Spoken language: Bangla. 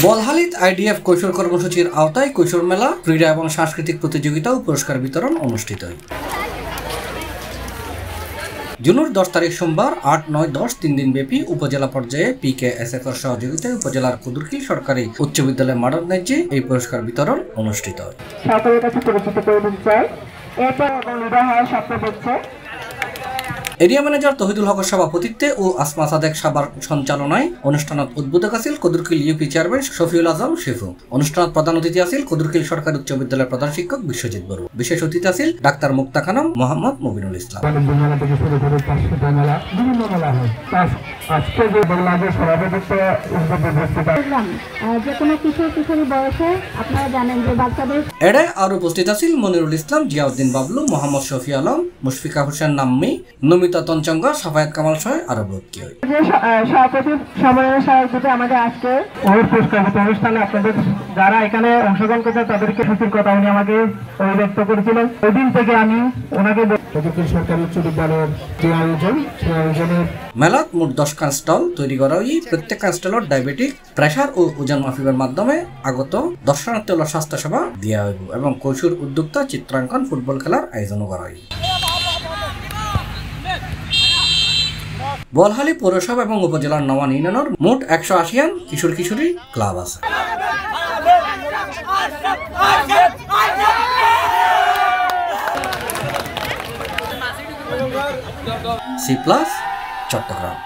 বলহালিত আইডিএফ কৈশোর কর্মসূচির আওতায় কৈশোর মেলা, ক্রীড়া এবং সাংস্কৃতিক প্রতিযোগিতা ও পুরস্কার বিতরণ অনুষ্ঠিত হয়। জুনের 10 তারিখ সোমবার 8, 9, 10 3 দিন ব্যাপী উপজেলা পর্যায়ে PKSF এর সহযোগিতায় উপজেলার কুদুরকিল সরকারি উচ্চ বিদ্যালয় মাঠের ন্যায্যে এই পুরস্কার বিতরণ অনুষ্ঠিত হয়। সকলের কাছে পরিচিত করে দিতে চাই। এরপর লিডার হওয়ার স্বপ্ন দেখছে এরিয়া ম্যানেজার তহিদুল হকের সভাপতিত্বে ও আসমা সাদেক সাবার সঞ্চালনায় অনুষ্ঠানত উদ্বোধক আছিল কুদুরকিল ইউপি চেয়ারম্যান শফিউল আজম শিফু। অনুষ্ঠানত প্রধান অতিথি আছিল কুদুরকিল সরকারি উচ্চ বিদ্যালয়ের প্রধান শিক্ষক বিশ্বজিৎ বড়ুয়া। বিশেষ অতিথি আছিল ডাক্তার মুক্তা খানম, মোহাম্মদ মুবিনুল ইসলাম। এড়ে আর উপস্থিত আছিল মনিরুল ইসলাম, জিয়াউদ্দিন বাবলু, মোহাম্মদ শফি আলম, মুশফিকা হোসেন নাম্মি, নমিতা তঞ্চঙ্গ, সাফায়াত কামাল সহ আরো বহুত কি হয়। আমাদের আজকে অনুষ্ঠানে আপনাদের যারা এখানে অংশগ্রহণ করছে তাদেরকে খুশির কথা উনি আমাকে ব্যক্ত করেছিলেন। ওই দিন থেকে আমি ওনাকে সরকারি উচ্চ বিদ্যালয়ের যে আয়োজন সেই আয়োজনের মেলাত মোট 10 খান স্টল তৈরি করা হয়। প্রত্যেক খান স্টলত ডায়াবেটিক, প্রেসার ও ওজন মাপিবের মাধ্যমে আগত দর্শনার্থীর স্বাস্থ্য সেবা দেওয়া হইব এবং কৈশোর উদ্যোক্তা চিত্রাঙ্কন ফুটবল খেলার আয়োজনও করা হয়। বলহালি পৌরসভা এবং উপজেলার নওয়ান ইউনিয়নের মোট 180 কিশোর কিশোরী ক্লাব আছে। C+ চট্টগ্রাম।